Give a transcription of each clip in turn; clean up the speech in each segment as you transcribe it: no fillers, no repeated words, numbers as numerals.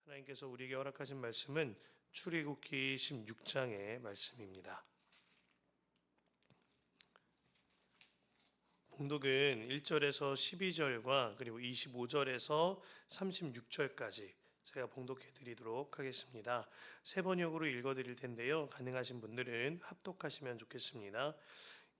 하나님께서 우리에게 허락하신 말씀은 출애굽기 16장의 말씀입니다. 봉독은 1절에서 12절과 그리고 25절에서 36절까지 제가 봉독해 드리도록 하겠습니다. 세 번역으로 읽어 드릴 텐데요. 가능하신 분들은 합독하시면 좋겠습니다.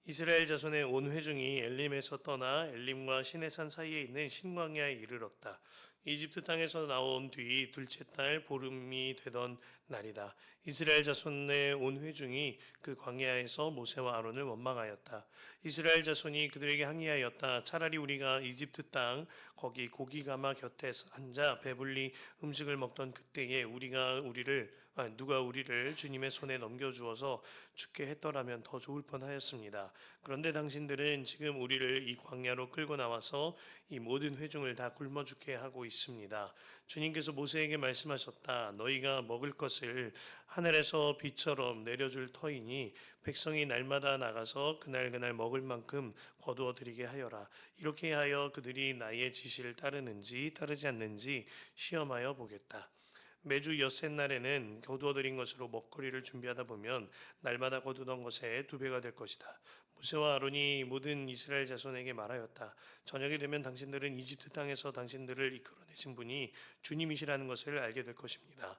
이스라엘 자손의 온 회중이 엘림에서 떠나 엘림과 시내산 사이에 있는 신광야에 이르렀다. 이집트 땅에서 나온 뒤 둘째 달 보름이 되던 날이다. 이스라엘 자손의 온 회중이 그 광야에서 모세와 아론을 원망하였다. 이스라엘 자손이 그들에게 항의하였다. 차라리 우리가 이집트 땅 거기 고기가마 곁에 앉아 배불리 음식을 먹던 그때에 누가 우리를 주님의 손에 넘겨주어서 죽게 했더라면 더 좋을 뻔하였습니다. 그런데 당신들은 지금 우리를 이 광야로 끌고 나와서 이 모든 회중을 다 굶어 죽게 하고 있습니다. 주님께서 모세에게 말씀하셨다. 너희가 먹을 것을 하늘에서 비처럼 내려줄 터이니 백성이 날마다 나가서 그날 먹을 만큼 거두어 드리게 하여라. 이렇게 하여 그들이 나의 지시를 따르는지 따르지 않는지 시험하여 보겠다. 매주 엿새날에는 거두어들인 것으로 먹거리를 준비하다 보면 날마다 거두던 것의 2배가 될 것이다. 모세와 아론이 모든 이스라엘 자손에게 말하였다. 저녁이 되면 당신들은 이집트 땅에서 당신들을 이끌어내신 분이 주님이시라는 것을 알게 될 것입니다.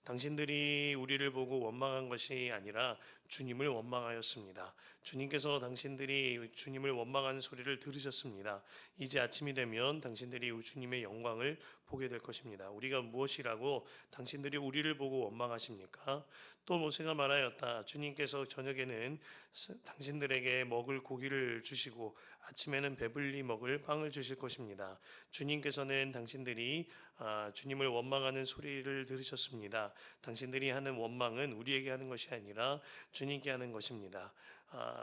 당신들이 우리를 보고 원망한 것이 아니라 주님을 원망하였습니다. 주님께서 당신들이 주님을 원망하는 소리를 들으셨습니다. 이제 아침이 되면 당신들이 주님의 영광을 보게 될 것입니다. 우리가 무엇이라고 당신들이 우리를 보고 원망하십니까? 또 모세가 말하였다. 주님께서 저녁에는 당신들에게 먹을 고기를 주시고 아침에는 배불리 먹을 빵을 주실 것입니다. 주님께서는 당신들이 주님을 원망하는 소리를 들으셨습니다. 당신들이 하는 원망은 우리에게 하는 것이 아니라 주님께 하는 것입니다.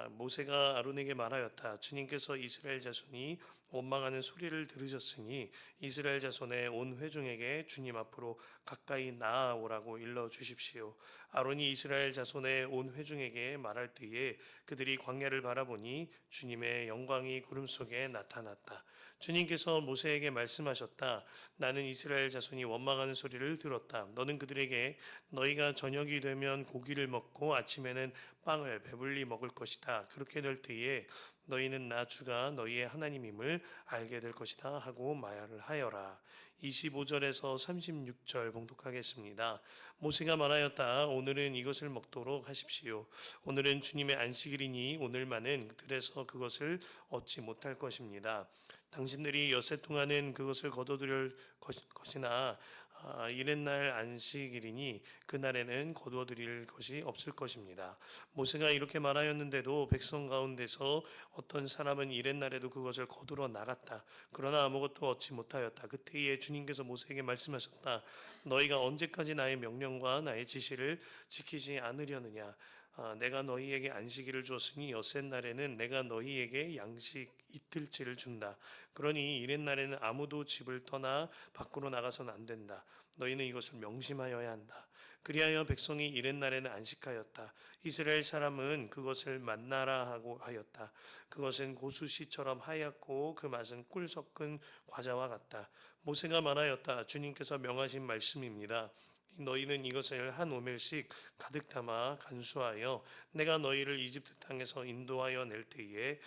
모세가 아론에게 말하였다. 주님께서 이스라엘 자손이 원망하는 소리를 들으셨으니 이스라엘 자손의 온 회중에게 주님 앞으로 가까이 나아오라고 일러 주십시오. 아론이 이스라엘 자손의 온 회중에게 말할 때에 그들이 광야를 바라보니 주님의 영광이 구름 속에 나타났다. 주님께서 모세에게 말씀하셨다. 나는 이스라엘 자손이 원망하는 소리를 들었다. 너는 그들에게 너희가 저녁이 되면 고기를 먹고 아침에는 빵을 배불리 먹을 것이다. 그렇게 될 때에 너희는 나 주가 너희의 하나님임을 알게 될 것이다 하고 말을 하여라. 25절에서 36절 봉독하겠습니다. 모세가 말하였다. 오늘은 이것을 먹도록 하십시오. 오늘은 주님의 안식일이니 오늘만은 들에서 그것을 얻지 못할 것입니다. 당신들이 엿새 동안은 그것을 거둬들일 것이나 이튿날 안식일이니 그날에는 거두어드릴 것이 없을 것입니다. 모세가 이렇게 말하였는데도 백성 가운데서 어떤 사람은 이튿날에도 그것을 거두러 나갔다. 그러나 아무것도 얻지 못하였다. 그때에 주님께서 모세에게 말씀하셨다. 너희가 언제까지 나의 명령과 나의 지시를 지키지 않으려느냐. 내가 너희에게 안식일을 주었으니 엿새날에는 내가 너희에게 양식 이틀치를 준다. 그러니 이튿날에는 아무도 집을 떠나 밖으로 나가서는 안 된다. 너희는 이것을 명심하여야 한다. 그리하여 백성이 이튿날에는 안식하였다. 이스라엘 사람은 그것을 만나라 하고 하였다. 그것은 고수씨처럼 하얗고 그 맛은 꿀 섞은 과자와 같다. 모세가 말하였다. 주님께서 명하신 말씀입니다. 너희는 이것을 한 오멜씩 가득 담아 간수하여 내가 너희를 이집트 땅에서 인도하여 낼 때에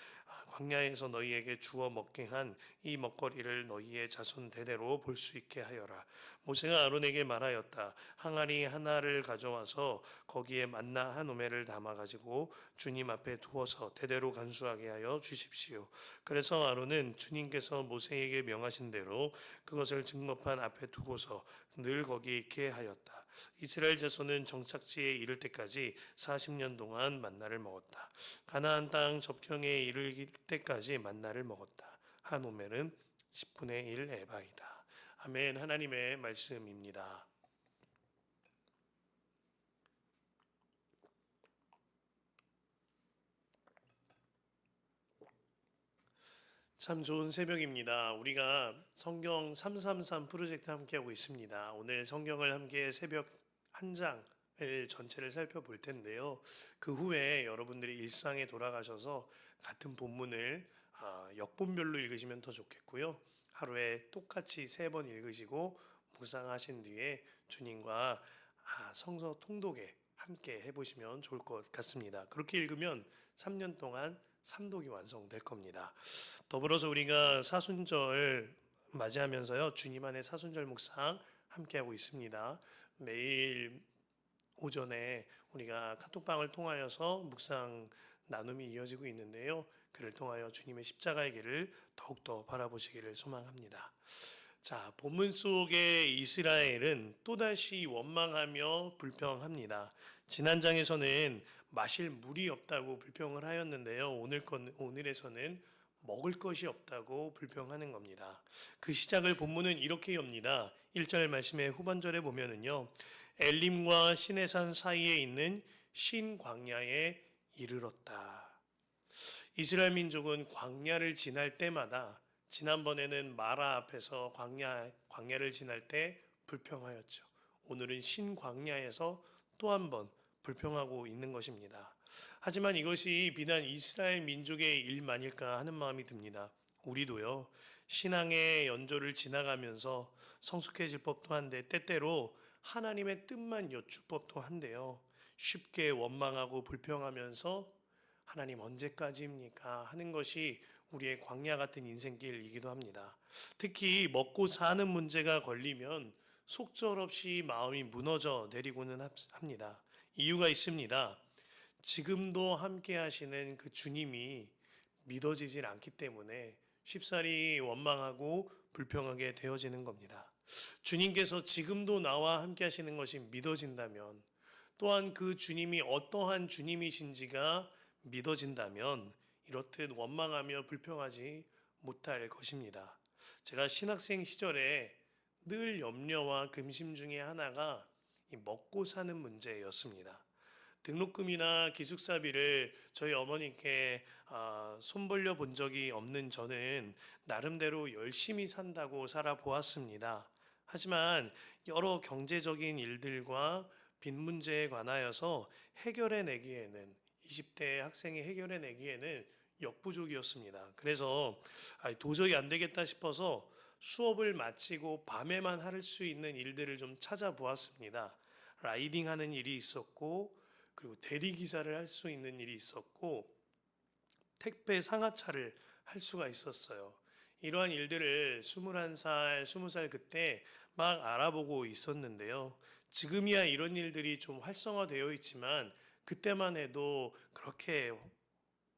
광야에서 너희에게 주어 먹게 한 이 먹거리를 너희의 자손 대대로 볼 수 있게 하여라. 모세가 아론에게 말하였다. 항아리 하나를 가져와서 거기에 만나 한 오멜을 담아 가지고 주님 앞에 두어서 대대로 간수하게 하여 주십시오. 그래서 아론은 주님께서 모세에게 명하신 대로 그것을 증거판 앞에 두고서 늘 거기 있게 하였다. 이스라엘 자손은 정착지에 이를 때까지 40년 동안 만나를 먹었다. 가나안 땅 접경에 이를 때까지 만나를 먹었다. 한 오멜은 10분의 1 에바이다. 아멘. 하나님의 말씀입니다. 참 좋은 새벽입니다. 우리가 성경 333 프로젝트 함께하고 있습니다. 오늘 성경을 함께 새벽 한 장을 전체를 살펴볼 텐데요. 그 후에 여러분들이 일상에 돌아가셔서 같은 본문을 역본별로 읽으시면 더 좋겠고요. 하루에 똑같이 3번 읽으시고 묵상하신 뒤에 주님과 성서 통독에 함께 해보시면 좋을 것 같습니다. 그렇게 읽으면 3년 동안 삼독이 완성될 겁니다. 더불어서 우리가 사순절 맞이하면서요, 주님 안에 사순절 묵상 함께하고 있습니다. 매일 오전에 우리가 카톡방을 통하여서 묵상 나눔이 이어지고 있는데요. 그를 통하여 주님의 십자가의 길을 더욱더 바라보시기를 소망합니다. 자, 본문 속의 이스라엘은 또다시 원망하며 불평합니다. 지난 장에서는 마실 물이 없다고 불평을 하였는데요. 오늘에서는 먹을 것이 없다고 불평하는 겁니다. 그 시작을 본문은 이렇게 엽니다. 1절 말씀의 후반절에 보면은요. 엘림과 시내산 사이에 있는 신 광야에 이르렀다. 이스라엘 민족은 광야를 지날 때마다 지난번에는 마라 앞에서 광야를 지날 때 불평하였죠. 오늘은 신 광야에서 또 한 번 불평하고 있는 것입니다. 하지만 이것이 비단 이스라엘 민족의 일만일까 하는 마음이 듭니다. 우리도요, 신앙의 연조를 지나가면서 성숙해질 법도 한데 때때로 하나님의 뜻만 여쭐 법도 한데요. 쉽게 원망하고 불평하면서 하나님 언제까지입니까? 하는 것이 우리의 광야 같은 인생길이기도 합니다. 특히 먹고 사는 문제가 걸리면 속절없이 마음이 무너져 내리고는 합니다. 이유가 있습니다. 지금도 함께 하시는 그 주님이 믿어지질 않기 때문에 쉽사리 원망하고 불평하게 되어지는 겁니다. 주님께서 지금도 나와 함께 하시는 것이 믿어진다면, 또한 그 주님이 어떠한 주님이신지가 믿어진다면 이렇듯 원망하며 불평하지 못할 것입니다. 제가 신학생 시절에 늘 염려와 근심 중에 하나가 이 먹고 사는 문제였습니다. 등록금이나 기숙사비를 저희 어머니께 손 벌려 본 적이 없는 저는 나름대로 열심히 산다고 살아보았습니다. 하지만 여러 경제적인 일들과 빚 문제에 관하여서 해결해 내기에는 20대 학생이 해결해 내기에는 역부족이었습니다. 그래서 도저히 안 되겠다 싶어서 수업을 마치고 밤에만 할 수 있는 일들을 좀 찾아보았습니다. 라이딩 하는 일이 있었고, 그리고 대리기사를 할 수 있는 일이 있었고, 택배 상하차를 할 수가 있었어요. 이러한 일들을 21살, 20살 그때 막 알아보고 있었는데요. 지금이야 이런 일들이 좀 활성화되어 있지만 그때만 해도 그렇게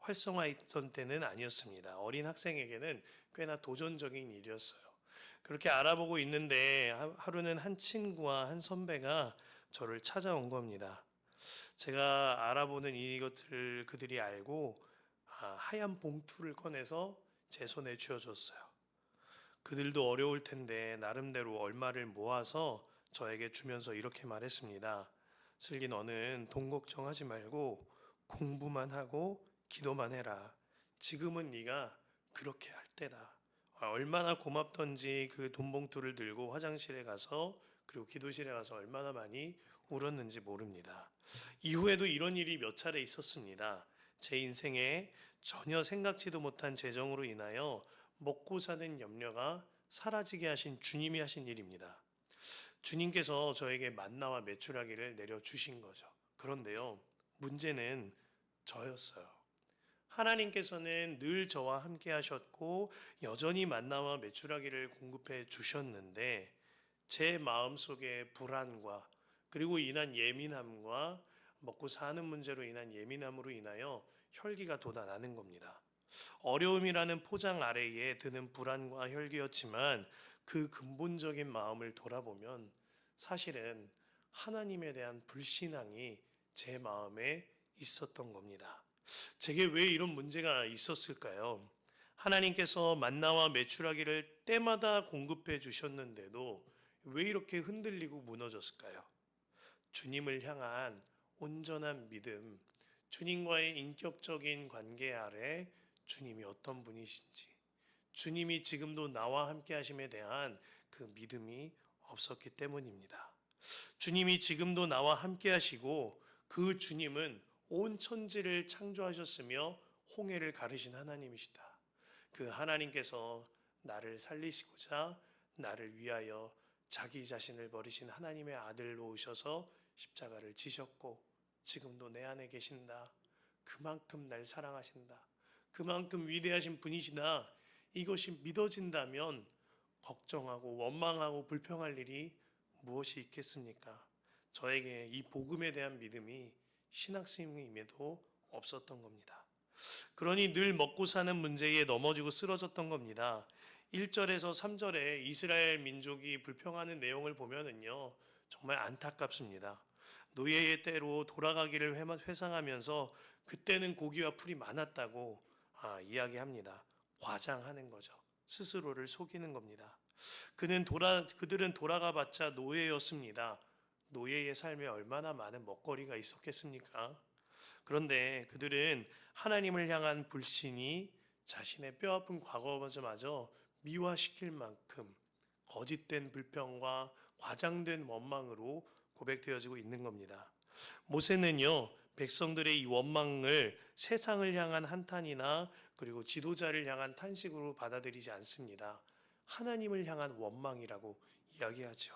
활성화 있던 때는 아니었습니다. 어린 학생에게는 꽤나 도전적인 일이었어요. 그렇게 알아보고 있는데 하루는 한 친구와 한 선배가 저를 찾아온 겁니다. 제가 알아보는 이것을 그들이 알고 하얀 봉투를 꺼내서 제 손에 쥐어줬어요. 그들도 어려울 텐데 나름대로 얼마를 모아서 저에게 주면서 이렇게 말했습니다. 슬기, 너는 돈 걱정하지 말고 공부만 하고 기도만 해라. 지금은 네가 그렇게 할 때다. 얼마나 고맙던지 그 돈 봉투를 들고 화장실에 가서 그리고 기도실에 가서 얼마나 많이 울었는지 모릅니다. 이후에도 이런 일이 몇 차례 있었습니다. 제 인생에 전혀 생각지도 못한 재정으로 인하여 먹고 사는 염려가 사라지게 하신 주님이 하신 일입니다. 주님께서 저에게 만나와 메추라기를 내려주신 거죠. 그런데요, 문제는 저였어요. 하나님께서는 늘 저와 함께 하셨고 여전히 만나와 메추라기를 공급해 주셨는데 제 마음속에 불안과 그리고 인한 예민함과 먹고 사는 문제로 인한 예민함으로 인하여 혈기가 돋아나는 겁니다. 어려움이라는 포장 아래에 드는 불안과 혈기였지만 그 근본적인 마음을 돌아보면 사실은 하나님에 대한 불신앙이 제 마음에 있었던 겁니다. 제게 왜 이런 문제가 있었을까요? 하나님께서 만나와 메추라기를 때마다 공급해 주셨는데도 왜 이렇게 흔들리고 무너졌을까요? 주님을 향한 온전한 믿음, 주님과의 인격적인 관계 아래 주님이 어떤 분이신지, 주님이 지금도 나와 함께 하심에 대한 그 믿음이 없었기 때문입니다. 주님이 지금도 나와 함께 하시고 그 주님은 온 천지를 창조하셨으며 홍해를 가르신 하나님이시다. 그 하나님께서 나를 살리시고자 나를 위하여 자기 자신을 버리신 하나님의 아들로 오셔서 십자가를 지셨고 지금도 내 안에 계신다. 그만큼 날 사랑하신다. 그만큼 위대하신 분이시다. 이것이 믿어진다면 걱정하고 원망하고 불평할 일이 무엇이 있겠습니까? 저에게 이 복음에 대한 믿음이 신학생임에도 없었던 겁니다. 그러니 늘 먹고 사는 문제에 넘어지고 쓰러졌던 겁니다. 1절에서 3절에 이스라엘 민족이 불평하는 내용을 보면은요, 정말 안타깝습니다. 노예의 때로 돌아가기를 회상하면서 그때는 고기와 풀이 많았다고 이야기합니다. 과장하는 거죠. 스스로를 속이는 겁니다. 그들은 돌아가봤자 노예였습니다. 노예의 삶에 얼마나 많은 먹거리가 있었겠습니까? 그런데 그들은 하나님을 향한 불신이 자신의 뼈아픈 과거마저 미화시킬 만큼 거짓된 불평과 과장된 원망으로 고백되어지고 있는 겁니다. 모세는요, 백성들의 이 원망을 세상을 향한 한탄이나 그리고 지도자를 향한 탄식으로 받아들이지 않습니다. 하나님을 향한 원망이라고 이야기하죠.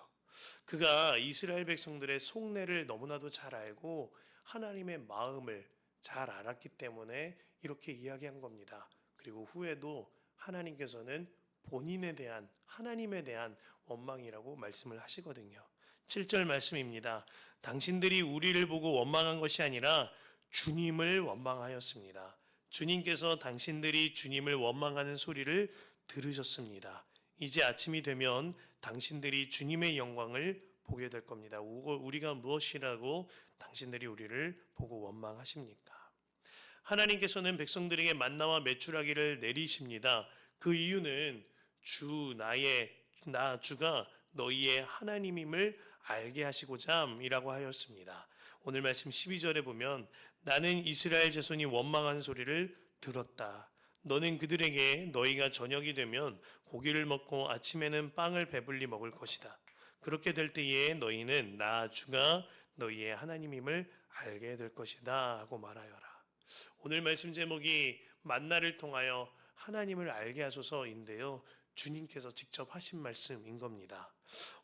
그가 이스라엘 백성들의 속내를 너무나도 잘 알고 하나님의 마음을 잘 알았기 때문에 이렇게 이야기한 겁니다. 그리고 후에도 하나님께서는 본인에 대한 하나님에 대한 원망이라고 말씀을 하시거든요. 7절 말씀입니다. 당신들이 우리를 보고 원망한 것이 아니라 주님을 원망하였습니다. 주님께서 당신들이 주님을 원망하는 소리를 들으셨습니다. 이제 아침이 되면 당신들이 주님의 영광을 보게 될 겁니다. 우리가 무엇이라고 당신들이 우리를 보고 원망하십니까? 하나님께서는 백성들에게 만나와 메추라기를 내리십니다. 그 이유는 주가 너희의 하나님임을 알게 하시고자이라고 하였습니다. 오늘 말씀 12절에 보면 나는 이스라엘 자손이 원망한 소리를 들었다. 너는 그들에게 너희가 저녁이 되면 고기를 먹고 아침에는 빵을 배불리 먹을 것이다. 그렇게 될 때에 너희는 나 주가 너희의 하나님임을 알게 될 것이다 하고 말하여라. 오늘 말씀 제목이 만나를 통하여 하나님을 알게 하소서인데요. 주님께서 직접 하신 말씀인 겁니다.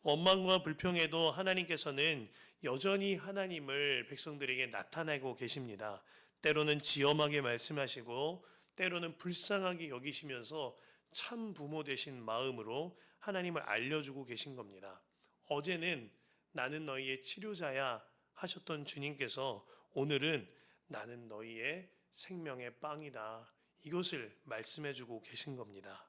원망과 불평에도 하나님께서는 여전히 하나님을 백성들에게 나타내고 계십니다. 때로는 지엄하게 말씀하시고 때로는 불쌍하게 여기시면서 참 부모 되신 마음으로 하나님을 알려주고 계신 겁니다. 어제는 나는 너희의 치료자야 하셨던 주님께서 오늘은 나는 너희의 생명의 빵이다. 이것을 말씀해주고 계신 겁니다.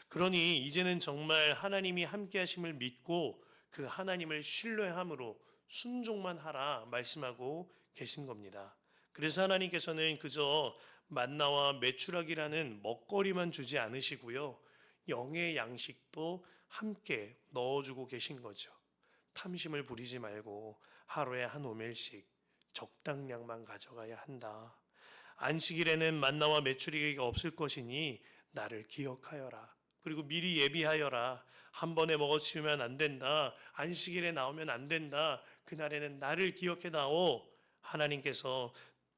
그러니 이제는 정말 하나님이 함께 하심을 믿고 그 하나님을 신뢰함으로 순종만 하라 말씀하고 계신 겁니다. 그래서 하나님께서는 그저 만나와 메추라기라는 먹거리만 주지 않으시고요. 영의 양식도 함께 넣어주고 계신 거죠. 탐심을 부리지 말고 하루에 한 오멜씩 적당량만 가져가야 한다. 안식일에는 만나와 메추리기가 없을 것이니 나를 기억하여라. 그리고 미리 예비하여라. 한 번에 먹어치우면 안 된다. 안식일에 나오면 안 된다. 그날에는 나를 기억해다오. 하나님께서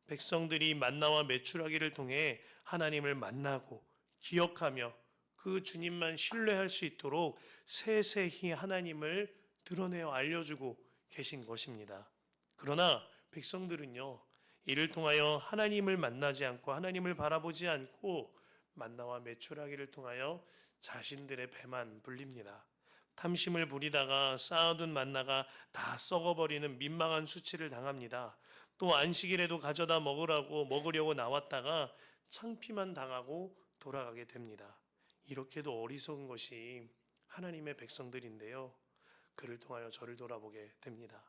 백성들이 만나와 메추라기를 통해 하나님을 만나고 기억하며 그 주님만 신뢰할 수 있도록 세세히 하나님을 드러내어 알려주고 계신 것입니다. 그러나 백성들은요, 이를 통하여 하나님을 만나지 않고 하나님을 바라보지 않고 만나와 메추라기를 통하여 자신들의 배만 불립니다. 탐심을 부리다가 쌓아둔 만나가 다 썩어버리는 민망한 수치를 당합니다. 또 안식일에도 가져다 먹으려고 나왔다가 창피만 당하고 돌아가게 됩니다. 이렇게도 어리석은 것이 하나님의 백성들인데요. 그를 통하여 저를 돌아보게 됩니다.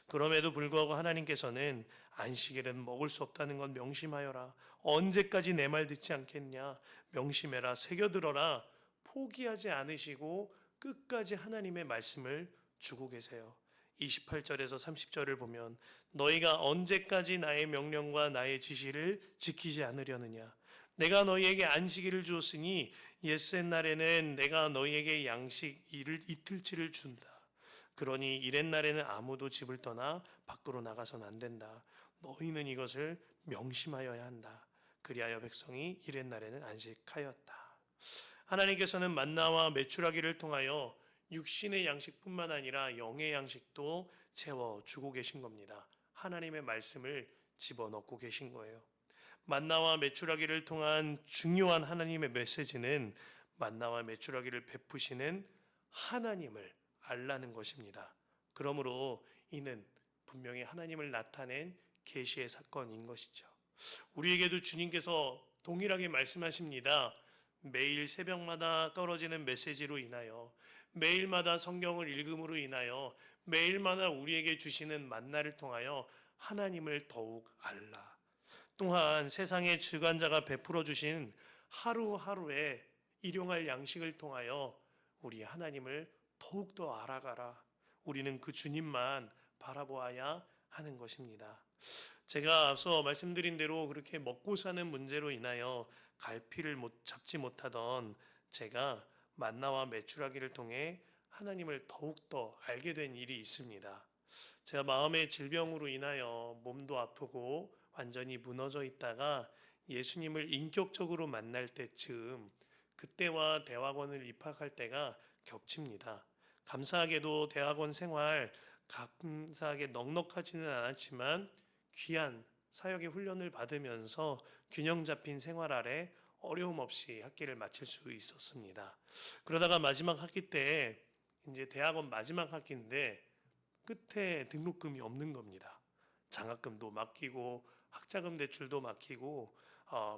그럼에도 불구하고 하나님께서는 안식일은 먹을 수 없다는 건 명심하여라. 언제까지 내 말 듣지 않겠냐. 명심해라. 새겨들어라. 포기하지 않으시고 끝까지 하나님의 말씀을 주고 계세요. 28절에서 30절을 보면 너희가 언제까지 나의 명령과 나의 지시를 지키지 않으려느냐. 내가 너희에게 안식일을 주었으니 옛날에는 내가 너희에게 양식 이틀치를 준다. 그러니 이렛날에는 아무도 집을 떠나 밖으로 나가선 안 된다. 너희는 이것을 명심하여야 한다. 그리하여 백성이 이렛날에는 안식하였다. 하나님께서는 만나와 메추라기를 통하여 육신의 양식뿐만 아니라 영의 양식도 채워주고 계신 겁니다. 하나님의 말씀을 집어넣고 계신 거예요. 만나와 메추라기를 통한 중요한 하나님의 메시지는 만나와 메추라기를 베푸시는 하나님을 알라는 것입니다. 그러므로 이는 분명히 하나님을 나타낸 계시의 사건인 것이죠. 우리에게도 주님께서 동일하게 말씀하십니다. 매일 새벽마다 떨어지는 메시지로 인하여, 매일마다 성경을 읽음으로 인하여, 매일마다 우리에게 주시는 만나를 통하여 하나님을 더욱 알라. 또한 세상의 주관자가 베풀어 주신 하루하루의 일용할 양식을 통하여 우리 하나님을 더욱더 알아가라. 우리는 그 주님만 바라보아야 하는 것입니다. 제가 앞서 말씀드린 대로 그렇게 먹고 사는 문제로 인하여 갈피를 잡지 못하던 제가 만나와 메추라기를 통해 하나님을 더욱더 알게 된 일이 있습니다. 제가 마음의 질병으로 인하여 몸도 아프고 완전히 무너져 있다가 예수님을 인격적으로 만날 때쯤 그때와 대학원을 입학할 때가 겹칩니다. 감사하게도 대학원 생활 감사하게 넉넉하지는 않았지만 귀한 사역의 훈련을 받으면서 균형 잡힌 생활 아래 어려움 없이 학기를 마칠 수 있었습니다. 그러다가 마지막 학기 때 이제 대학원 마지막 학기인데 끝에 등록금이 없는 겁니다. 장학금도 막히고 학자금 대출도 막히고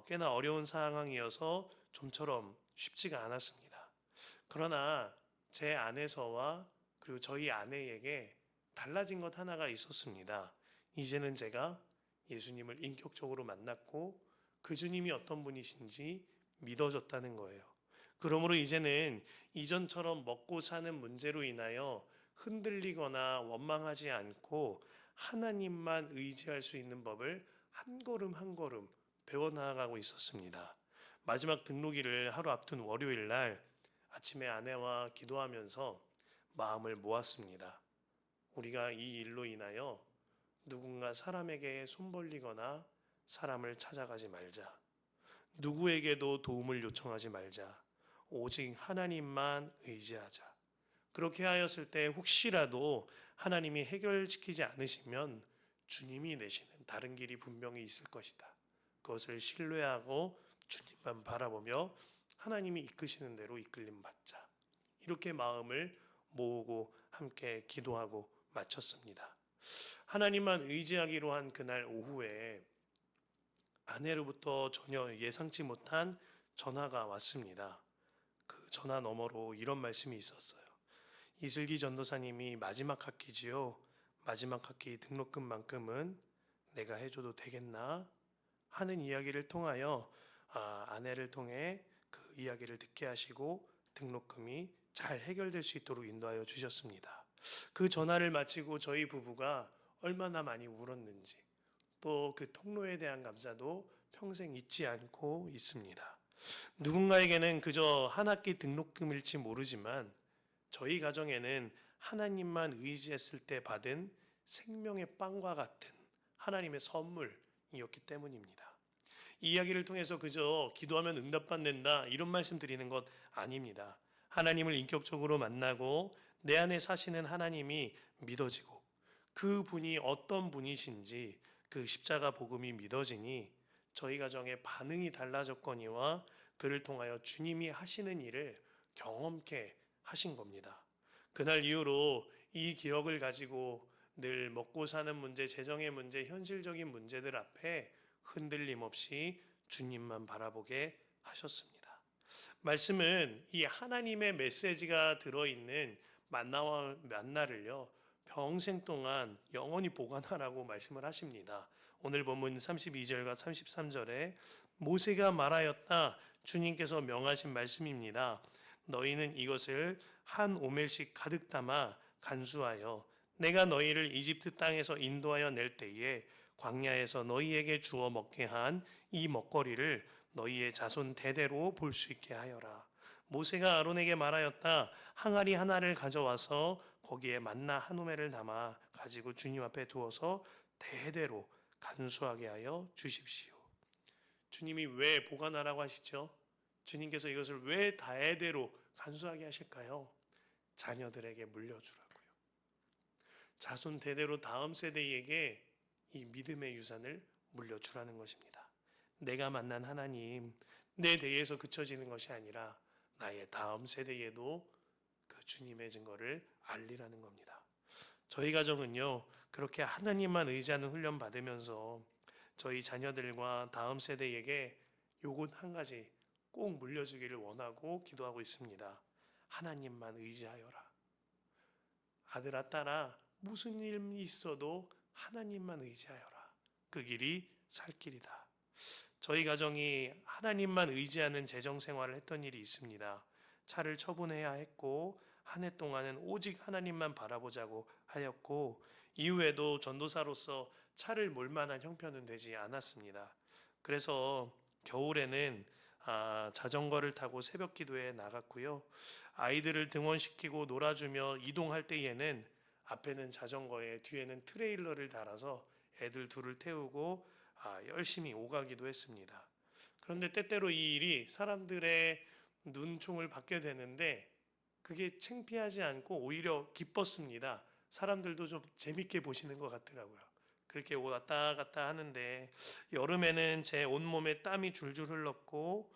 꽤나 어려운 상황이어서 좀처럼 쉽지가 않았습니다. 그러나 제 아내서와 그리고 저희 아내에게 달라진 것 하나가 있었습니다. 이제는 제가 예수님을 인격적으로 만났고 그 주님이 어떤 분이신지 믿어졌다는 거예요. 그러므로 이제는 이전처럼 먹고 사는 문제로 인하여 흔들리거나 원망하지 않고 하나님만 의지할 수 있는 법을 한 걸음 한 걸음 배워나가고 있었습니다. 마지막 등록일을 하루 앞둔 월요일 날 아침에 아내와 기도하면서 마음을 모았습니다. 우리가 이 일로 인하여 누군가 사람에게 손 벌리거나 사람을 찾아가지 말자. 누구에게도 도움을 요청하지 말자. 오직 하나님만 의지하자. 그렇게 하였을 때 혹시라도 하나님이 해결시키지 않으시면 주님이 내시는 다른 길이 분명히 있을 것이다. 그것을 신뢰하고 주님만 바라보며 하나님이 이끄시는 대로 이끌림 받자. 이렇게 마음을 모으고 함께 기도하고 마쳤습니다. 하나님만 의지하기로 한 그날 오후에 아내로부터 전혀 예상치 못한 전화가 왔습니다. 그 전화 너머로 이런 말씀이 있었어요. 이슬기 전도사님이 마지막 학기지요. 마지막 학기 등록금만큼은 내가 해줘도 되겠나? 하는 이야기를 통하여 아내를 통해 그 이야기를 듣게 하시고 등록금이 잘 해결될 수 있도록 인도하여 주셨습니다. 그 전화를 마치고 저희 부부가 얼마나 많이 울었는지 또 그 통로에 대한 감사도 평생 잊지 않고 있습니다. 누군가에게는 그저 한 학기 등록금일지 모르지만 저희 가정에는 하나님만 의지했을 때 받은 생명의 빵과 같은 하나님의 선물이었기 때문입니다. 이 이야기를 통해서 그저 기도하면 응답받는다 이런 말씀 드리는 것 아닙니다. 하나님을 인격적으로 만나고 내 안에 사시는 하나님이 믿어지고 그 분이 어떤 분이신지 그 십자가 복음이 믿어지니 저희 가정의 반응이 달라졌거니와 그를 통하여 주님이 하시는 일을 경험케 하신 겁니다. 그날 이후로 이 기억을 가지고 늘 먹고 사는 문제, 재정의 문제, 현실적인 문제들 앞에 흔들림 없이 주님만 바라보게 하셨습니다. 말씀은 이 하나님의 메시지가 들어있는 만나와 만나를요, 평생 동안 영원히 보관하라고 말씀을 하십니다. 오늘 본문 32절과 33절에 모세가 말하였다 주님께서 명하신 말씀입니다. 너희는 이것을 한 오멜씩 가득 담아 간수하여 내가 너희를 이집트 땅에서 인도하여 낼 때에 광야에서 너희에게 주어 먹게 한 이 먹거리를 너희의 자손 대대로 볼 수 있게 하여라. 모세가 아론에게 말하였다. 항아리 하나를 가져와서 거기에 만나 한 오멜을 담아 가지고 주님 앞에 두어서 대대로 간수하게 하여 주십시오. 주님이 왜 보관하라고 하시죠? 주님께서 이것을 왜 대대로 간수하게 하실까요? 자녀들에게 물려주라고요. 자손 대대로 다음 세대에게 이 믿음의 유산을 물려주라는 것입니다. 내가 만난 하나님, 내 대에서 그쳐지는 것이 아니라 나의 다음 세대에도 그 주님의 증거를 알리라는 겁니다. 저희 가정은요, 그렇게 하나님만 의지하는 훈련 받으면서 저희 자녀들과 다음 세대에게 요것 한 가지 꼭 물려주기를 원하고 기도하고 있습니다. 하나님만 의지하여라. 아들아, 딸아, 무슨 일이 있어도 하나님만 의지하여라. 그 길이 살 길이다. 저희 가정이 하나님만 의지하는 재정 생활을 했던 일이 있습니다. 차를 처분해야 했고 한 해 동안은 오직 하나님만 바라보자고 하였고 이후에도 전도사로서 차를 몰 만한 형편은 되지 않았습니다. 그래서 겨울에는 자전거를 타고 새벽 기도에 나갔고요. 아이들을 등원시키고 놀아주며 이동할 때에는 앞에는 자전거에 뒤에는 트레일러를 달아서 애들 둘을 태우고 열심히 오가기도 했습니다. 그런데 때때로 이 일이 사람들의 눈총을 받게 되는데 그게 창피하지 않고 오히려 기뻤습니다. 사람들도 좀 재밌게 보시는 것 같더라고요. 그렇게 왔다 갔다 하는데 여름에는 제 온몸에 땀이 줄줄 흘렀고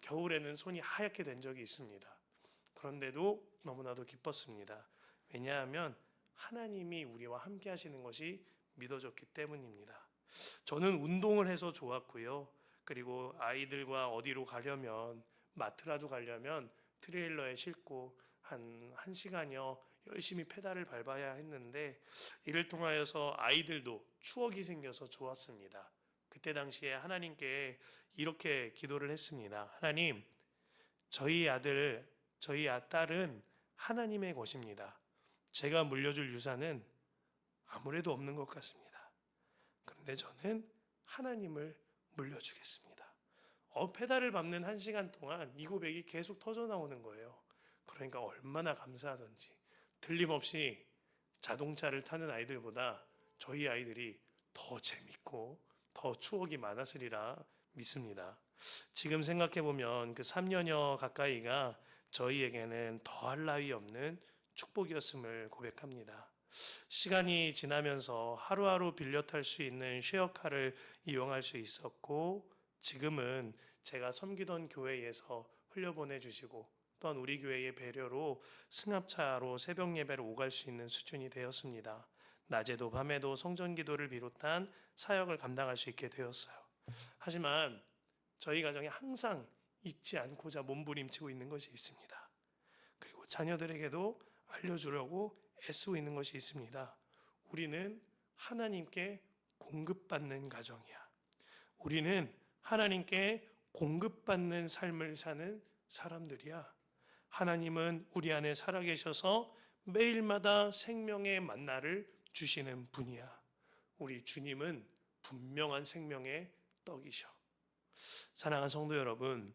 겨울에는 손이 하얗게 된 적이 있습니다. 그런데도 너무나도 기뻤습니다. 왜냐하면 하나님이 우리와 함께 하시는 것이 믿어졌기 때문입니다. 저는 운동을 해서 좋았고요. 그리고 아이들과 어디로 가려면 마트라도 가려면 트레일러에 싣고 한 1시간여 열심히 페달을 밟아야 했는데 이를 통하여서 아이들도 추억이 생겨서 좋았습니다. 그때 당시에 하나님께 이렇게 기도를 했습니다. 하나님, 저희 아들, 저희 딸은 하나님의 것입니다. 제가 물려줄 유산은 아무래도 없는 것 같습니다. 그런데 저는 하나님을 물려주겠습니다. 페달을 밟는 1시간 동안 이 고백이 계속 터져 나오는 거예요. 그러니까 얼마나 감사하던지. 틀림없이 자동차를 타는 아이들보다 저희 아이들이 더 재밌고 더 추억이 많았으리라 믿습니다. 지금 생각해보면 그 3년여 가까이가 저희에게는 더할 나위 없는 축복이었음을 고백합니다. 시간이 지나면서 하루하루 빌려 탈 수 있는 쉐어카를 이용할 수 있었고 지금은 제가 섬기던 교회에서 흘려보내 주시고 또한 우리 교회의 배려로 승합차로 새벽 예배를 오갈 수 있는 수준이 되었습니다. 낮에도 밤에도 성전 기도를 비롯한 사역을 감당할 수 있게 되었어요. 하지만 저희 가정에 항상 잊지 않고자 몸부림치고 있는 것이 있습니다. 그리고 자녀들에게도 알려주려고 애쓰고 있는 것이 있습니다. 우리는 하나님께 공급받는 가정이야. 우리는 하나님께 공급받는 삶을 사는 사람들이야. 하나님은 우리 안에 살아계셔서 매일마다 생명의 만나를 주시는 분이야. 우리 주님은 분명한 생명의 떡이셔. 사랑하는 성도 여러분,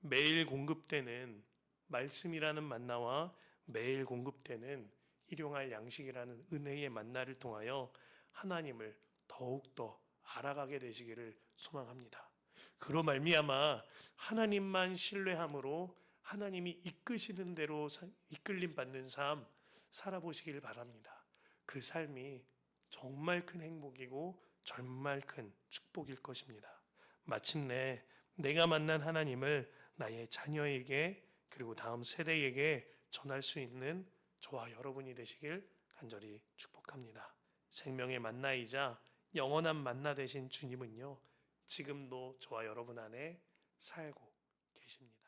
매일 공급되는 말씀이라는 만나와 매일 공급되는 일용할 양식이라는 은혜의 만나를 통하여 하나님을 더욱더 알아가게 되시기를 소망합니다. 그로 말미암아 하나님만 신뢰함으로 하나님이 이끄시는 대로 이끌림 받는 삶 살아보시길 바랍니다. 그 삶이 정말 큰 행복이고 정말 큰 축복일 것입니다. 마침내 내가 만난 하나님을 나의 자녀에게 그리고 다음 세대에게 전할 수 있는 저와 여러분이 되시길 간절히 축복합니다. 생명의 만나이자 영원한 만나 되신 주님은요, 지금도 저와 여러분 안에 살고 계십니다.